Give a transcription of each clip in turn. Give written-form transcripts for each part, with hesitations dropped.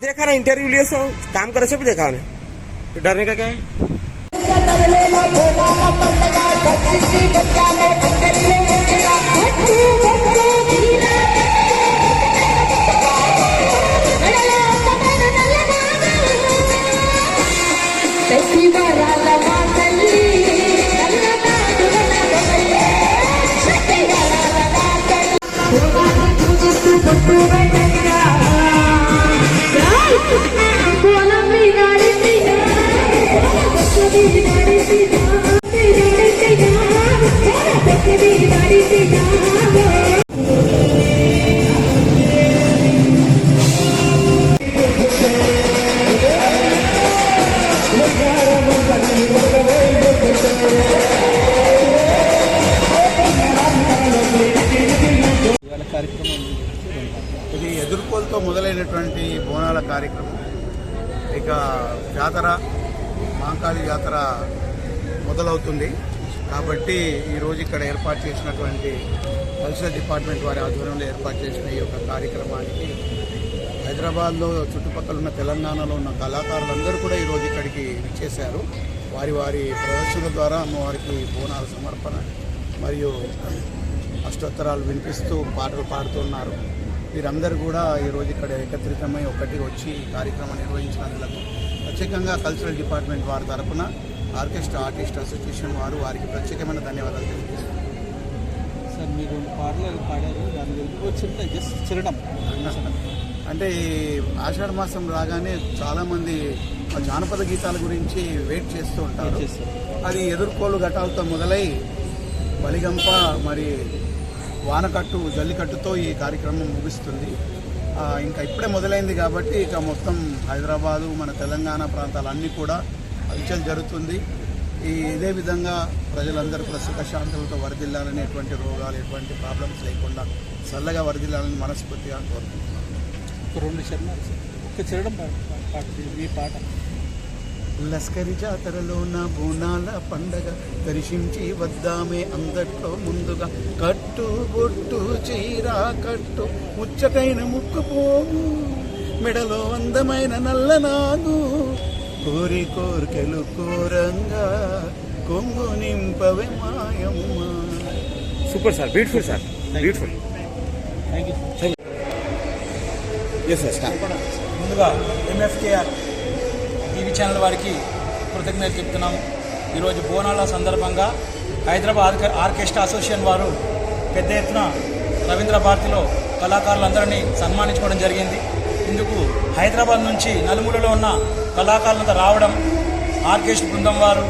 देखा ना इंटरव्यू लिए सो काम करे से भी देखा उन्हें, डरने का क्या है। ఇది ఎదుర్కోలతో మొదలైనటువంటి బోనాల కార్యక్రమం. ఇక జాతర మాంకాళి జాతర మొదలవుతుంది కాబట్టి ఈరోజు ఇక్కడ ఏర్పాటు చేసినటువంటి కల్చరల్ డిపార్ట్మెంట్ వారి ఆధ్వర్యంలో ఏర్పాటు చేసిన ఈ యొక్క కార్యక్రమానికి హైదరాబాద్లో చుట్టుపక్కల ఉన్న తెలంగాణలో ఉన్న కళాకారులందరూ కూడా ఈరోజు ఇక్కడికి విచ్చేశారు. వారి వారి ప్రదర్శనల ద్వారా అమ్మవారికి బోనాల సమర్పణ మరియు అష్టోత్తరాలు వినిపిస్తూ పాటలు పాడుతున్నారు. వీరందరూ కూడా ఈరోజు ఇక్కడ ఏకత్రితమై ఒకటి వచ్చి కార్యక్రమం నిర్వహించినందుకు ప్రత్యేకంగా కల్చరల్ డిపార్ట్మెంట్ వారి తరఫున ఆర్కెస్ట్రా ఆర్టిస్ట్ అసోసియేషన్ వారికి ప్రత్యేకమైన ధన్యవాదాలు తెలియజేస్తున్నారు. సార్ మీరు పాటలు పాడారు, దాని గురించి జస్ట్ చిరడం అంటే ఈ ఆషాఢ మాసం రాగానే చాలామంది జానపద గీతాల గురించి వెయిట్ చేస్తూ ఉంటారు. అది ఎదుర్కోలు ఘటాలతో మొదలై బలిగంప మరి వానకట్టు జల్లికట్టుతో ఈ కార్యక్రమం ముగుస్తుంది. ఇంకా ఇప్పుడే మొదలైంది కాబట్టి ఇక మొత్తం హైదరాబాదు మన తెలంగాణ ప్రాంతాలన్నీ కూడా హల్చల్ జరుగుతుంది. ఇదే విధంగా ప్రజలందరూ కూడా సుఖశాంతులతో వరదిల్లాలనేటువంటి రోగాలు ఎటువంటి ప్రాబ్లమ్స్ లేకుండా చల్లగా వరదిల్లాలని మనస్ఫూర్తిగా కోరుకుంటున్నాను. ఒక చిరడం ఈ పాట లస్కరి జాతరలోన బోనాల పండగ దర్శించి వద్దామే అందట్లో ముందుగా కట్టు బొట్టు చీర కట్టు ముచ్చటైన ముక్కుపోవు మెడలో అందమైన నల్లనాగు కోరి కోరికలు కోరంగా కొంగు నింపవే మాయమ్మ. Super sir, beautiful sir, beautiful. ముందుగా MFKR టీవీ ఛానల్ వారికి కృతజ్ఞతలు చెప్తున్నాము. ఈరోజు బోనాల సందర్భంగా హైదరాబాద్ ఆర్కెస్ట్రా అసోసియేషన్ వారు పెద్ద ఎత్తున రవీంద్ర భారతిలో కళాకారులందరినీ సన్మానించుకోవడం జరిగింది. ఇందుకు హైదరాబాద్ నుంచి నలుమూలలో ఉన్న కళాకారులంతా రావడం, ఆర్కెస్ట్రా బృందం వారు,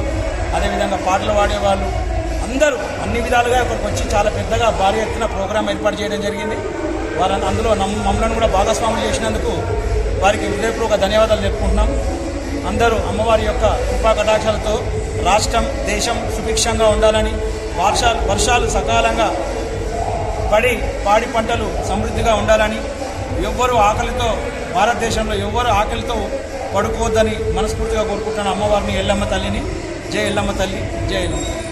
అదేవిధంగా పాటలు పాడేవాళ్ళు అందరూ అన్ని విధాలుగా ఇక్కడికి వచ్చి చాలా పెద్దగా భారీ ఎత్తున ప్రోగ్రాం ఏర్పాటు చేయడం జరిగింది. వారు అందులో మమ్మల్ని కూడా భాగస్వాములు చేసినందుకు వారికి హృదయపూర్వక ధన్యవాదాలు చెప్పుకుంటున్నాం. అందరూ అమ్మవారి యొక్క కృపా కటాక్షాలతో రాష్ట్రం దేశం సుభిక్షంగా ఉండాలని, వర్షాలు సకాలంగా పడి పాడి పంటలు సమృద్ధిగా ఉండాలని, ఎవ్వరూ ఆకలితో భారతదేశంలో ఎవ్వరూ ఆకలితో పడుకోవద్దని మనస్ఫూర్తిగా కోరుకుంటున్నాను అమ్మవారిని, ఎల్లమ్మ తల్లిని. జై ఎల్లమ్మ తల్లి, జై ఎల్లమ్మ తల్లి.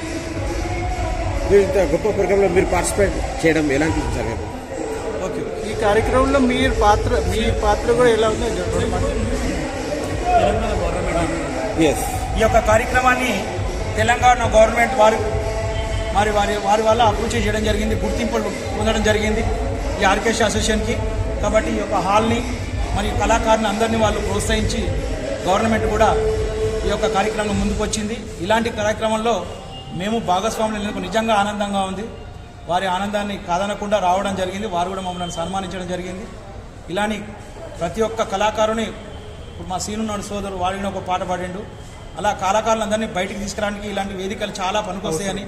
ఇంత గొప్ప ప్రోగ్రాంలో మీరు పార్టిసిపేట్ చేయడం ఎలా అనిపించారు? ఓకే, ఈ కార్యక్రమంలో మీ పాత్ర కూడా ఎలా ఉందో తెలంగాణ గవర్నమెంట్ ఈ యొక్క కార్యక్రమాన్ని తెలంగాణ గవర్నమెంట్ వారి వల్ల అప్రూవ్ చేయడం జరిగింది, గుర్తింపు పొందడం జరిగింది ఈ ఆర్కెస్ట్రా అసోసియేషన్కి. కాబట్టి ఈ యొక్క హాల్ని మరియు కళాకారుని అందరినీ వాళ్ళు ప్రోత్సహించి గవర్నమెంట్ కూడా ఈ యొక్క కార్యక్రమం ముందుకు వచ్చింది. ఇలాంటి కార్యక్రమంలో మేము భాగస్వాములు నిజంగా ఆనందంగా ఉంది. వారి ఆనందాన్ని కాదనకుండా రావడం జరిగింది. వారు కూడా మమ్మల్ని సన్మానించడం జరిగింది. ఇలాని ప్రతి ఒక్క కళాకారుని, ఇప్పుడు మా సీనున్నాడు సోదరు, వాడిని ఒక పాట పాడిండు. అలా కళాకారులందరినీ బయటికి తీసుకురావడానికి ఇలాంటి వేదికలు చాలా పనికొస్తాయని,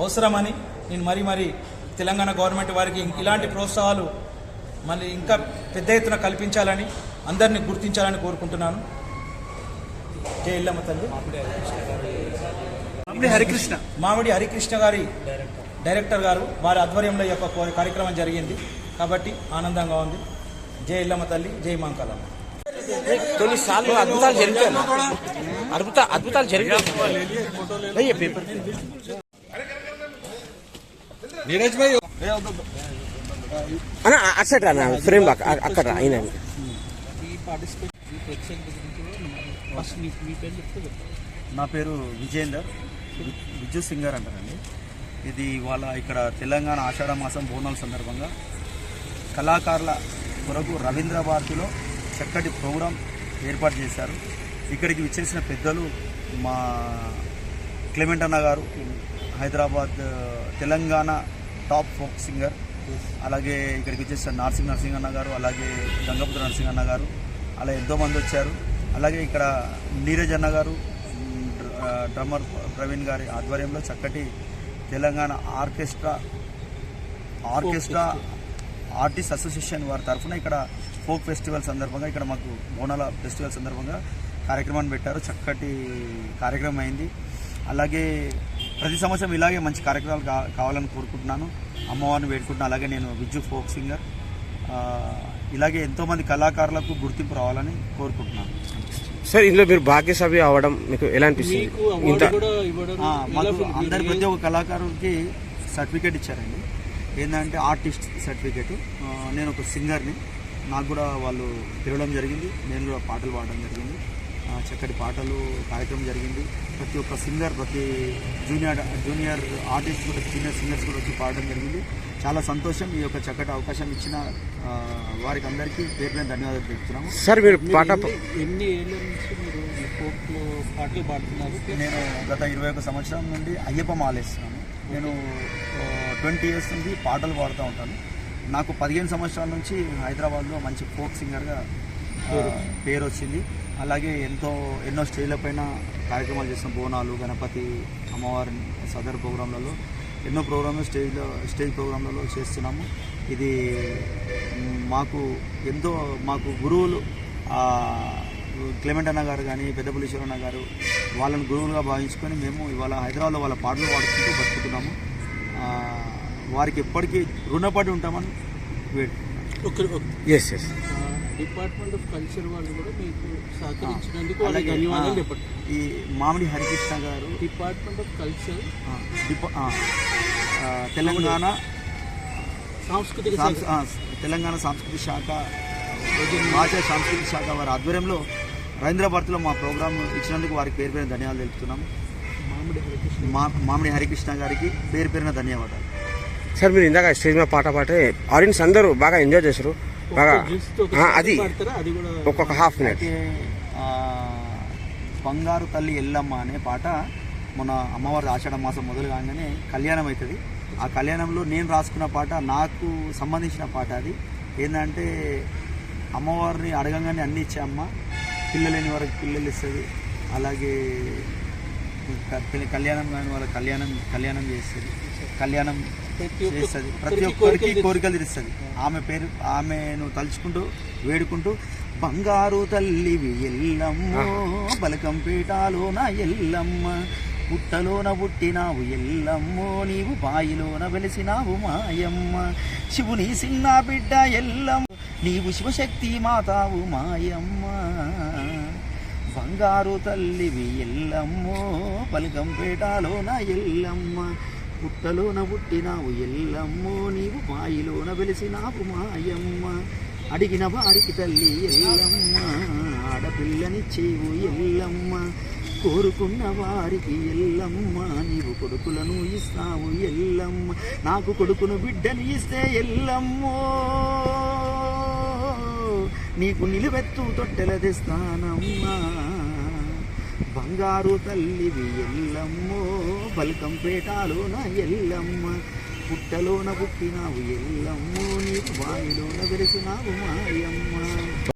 అవసరమని నేను మరీ తెలంగాణ గవర్నమెంట్ వారికి ఇలాంటి ప్రోత్సాహాలు మళ్ళీ ఇంకా పెద్ద ఎత్తున కల్పించాలని, అందరినీ గుర్తించాలని కోరుకుంటున్నాను. జై ఎల్లమ్మ తల్లి. మామిడి హరికృష్ణ గారి డైరెక్టర్ గారు వారి ఆధ్వర్యంలో ఈ యొక్క కార్యక్రమం జరిగింది కాబట్టి ఆనందంగా ఉంది. జై ఎల్లమ్మ తల్లి, జై మాంకాలమ్మ. కొన్నిసార్లు అద్భుతాలు జరిగాయి, అద్భుతాలు జరిగాయి. అన్న అక్కడ ఫ్రేమ్ అక్కడ అయినా పార్టిసిపేట్ ప్రత్యేకత గురించి కూడా ఫస్ట్ మీ పేరు చెప్తే చెప్తాను. నా పేరు విజేందర్, విజు సింగర్ అంటారండి. ఇది ఇవాళ ఇక్కడ తెలంగాణ ఆషాఢ మాసం బోనాల సందర్భంగా కళాకారుల కొరకు రవీంద్ర భారతిలో చక్కటి ప్రోగ్రాం ఏర్పాటు చేశారు. ఇక్కడికి విచ్చేసిన పెద్దలు మా క్లెమెంట్ అన్న గారు, Hyderabad Telangana top folk singer. అలాగే ఇక్కడికి వచ్చేసిన నరసింహ అన్న గారు, అలాగే గంగపుత్ర నరసింహ అన్న గారు, అలా ఎంతోమంది వచ్చారు. అలాగే ఇక్కడ నీరజ్ అన్న గారు, డ్రమ్మర్ ప్రవీణ్ గారి ఆధ్వర్యంలో చక్కటి తెలంగాణ ఆర్కెస్ట్రా ఆర్టిస్ట్ అసోసియేషన్ వారి తరఫున ఇక్కడ ఫోక్ ఫెస్టివల్ సందర్భంగా, ఇక్కడ మాకు బోనాల ఫెస్టివల్ సందర్భంగా కార్యక్రమాన్ని పెట్టారు. చక్కటి కార్యక్రమం అయింది. అలాగే ప్రతి సంవత్సరం ఇలాగే మంచి కార్యక్రమాలు కావాలని కోరుకుంటున్నాను, అమ్మవారిని వేడుకుంటున్నాను. అలాగే నేను విజు ఫోక్ సింగర్, ఇలాగే ఎంతోమంది కళాకారులకు గుర్తింపు రావాలని కోరుకుంటున్నాను. సార్, ఇందులో మీరు భాగ్యసభ్య అవ్వడం మీకు ఎలా అనిపిస్తుంది? మాకు అందరి ప్రతి ఒక్క కళాకారుడికి సర్టిఫికేట్ ఇచ్చారండి. ఏంటంటే ఆర్టిస్ట్ సర్టిఫికేట్. నేను ఒక సింగర్ని, నాకు కూడా వాళ్ళు పిలవడం జరిగింది. నేను కూడా పాటలు పాడడం జరిగింది. చక్కటి పాటలు కార్యక్రమం జరిగింది. ప్రతి ఒక్క సింగర్, ప్రతి జూనియర్ ఆర్టిస్ట్ కూడా, సీనియర్ సింగర్స్ కూడా వచ్చి పాడడం జరిగింది. చాలా సంతోషం. ఈ యొక్క చక్కటి అవకాశం ఇచ్చిన వారికి అందరికీ పేరు ధన్యవాదాలు చెప్తున్నాము. సార్, మీరు పాట ఎన్ని ఏళ్ళ నుంచి మీరు ఫోక్లో పాటలు పాడుతున్నారు? నేను గత 21 సంవత్సరం నుండి అయ్యప్ప మాలేస్తున్నాను. నేను 20 ఇయర్స్ నుంచి పాటలు పాడుతూ ఉంటాను. నాకు 15 సంవత్సరాల నుంచి హైదరాబాద్లో మంచి ఫోక్ సింగర్గా పేరు వచ్చింది. అలాగే ఎన్నో స్టేజ్లపైన కార్యక్రమాలు చేస్తాం. బోనాలు, గణపతి, అమ్మవారి సదర్ ప్రోగ్రాంలలో ఎన్నో ప్రోగ్రాంలు స్టేజ్ ప్రోగ్రాంలలో చేస్తున్నాము. ఇది మాకు గురువులు క్లెమెంట్ అన్న గారు కానీ, పెద్దపులీశ్వర అన్న గారు, వాళ్ళని గురువులుగా భావించుకొని మేము ఇవాళ హైదరాబాద్లో వాళ్ళ పాటలు పాడుకుంటూ బతుకుతున్నాము. వారికి ఎప్పటికీ రుణపడి ఉంటామని ఎస్ డిపార్ట్మెంట్ ఆఫ్ కల్చర్ వాళ్ళు కూడా మీకు సహకరించినందుకు వాళ్ళకి ధన్యవాదాలు చెప్పండి. ఈ మామిడి హరికృష్ణ గారు, డిపార్ట్మెంట్ ఆఫ్ కల్చర్, తెలంగాణ సాంస్కృతిక సాంస్కృతిక శాఖ, భాషా సాంస్కృతిక శాఖ వారి ఆధ్వర్యంలో రవీంద్ర భారతిలో మా ప్రోగ్రాం ఇచ్చినందుకు వారికి పేరు ధన్యవాదాలు తెలుపుతున్నాము. మామిడి హరికృష్ణ గారికి పేరున ధన్యవాదాలు. సార్, మీరు ఇందాక స్టేజ్ మీద పాట పాడితే ఆడియన్స్ అందరూ బాగా ఎంజాయ్ చేశారు. బాగా అది ఒక్కొక్క హాఫ్ మినిట్. బంగారు తల్లి ఎల్లమ్మ అనే పాట మన అమ్మవారి ఆషాఢ మాసం మొదలు కాగానే కళ్యాణం అవుతుంది. ఆ కళ్యాణంలో నేను రాసుకున్న పాట, నాకు సంబంధించిన పాట. అది ఏంటంటే, అమ్మవారిని అడగంగానే అన్ని ఇచ్చే అమ్మ, పిల్లలేని వారికి పిల్లలు ఇస్తుంది. అలాగే కళ్యాణం కాని వాళ్ళ కళ్యాణం చేస్తుంది. కళ్యాణం చేస్తుంది, ప్రతి ఒక్కరికి కోరికలు తీరుస్తుంది. ఆమెను తలుచుకుంటూ వేడుకుంటూ, బంగారు తల్లివి ఎల్లమ్మ, బలకంపేటలో నా ఎల్లమ్మ, పుట్టలోన పుట్టినావు ఎల్లమ్మో, నీవు బాయిలోన వెలిసినావు మాయమ్మ, శివుని సిన్న బిడ్డ ఎల్లమ్మ, నీవు శివశక్తి మాతావు మాయమ్మ, బంగారు తల్లివి ఎల్లమ్మో, బలకంపేటలో నా ఎల్లమ్మ, పుట్టలోన పుట్టినావు ఎల్లమ్మో, నీవు బాయిలోన వెలిసినావు మాయమ్మ, అడిగిన వారికి తల్లి ఎల్లమ్మ, ఆడపిల్లనిచ్చేవు ఎల్లమ్మ, కోరుకున్న వారికి ఎల్లమ్మ, నీవు కొడుకులను ఇస్తావు ఎల్లమ్మ, నాకు కొడుకును బిడ్డను ఇస్తే ఎల్లమ్మో, నీకు నిలువెత్తు తొట్టెల తెస్తానమ్మా, బంగారు తల్లివి ఎల్లమ్మో, బల్కంపేటలో నా ఎల్లమ్మ, పుట్టలోన పుట్టినావు ఎల్లమ్మో, నీవు బావిలోన వెలిసినావు మాయమ్మ.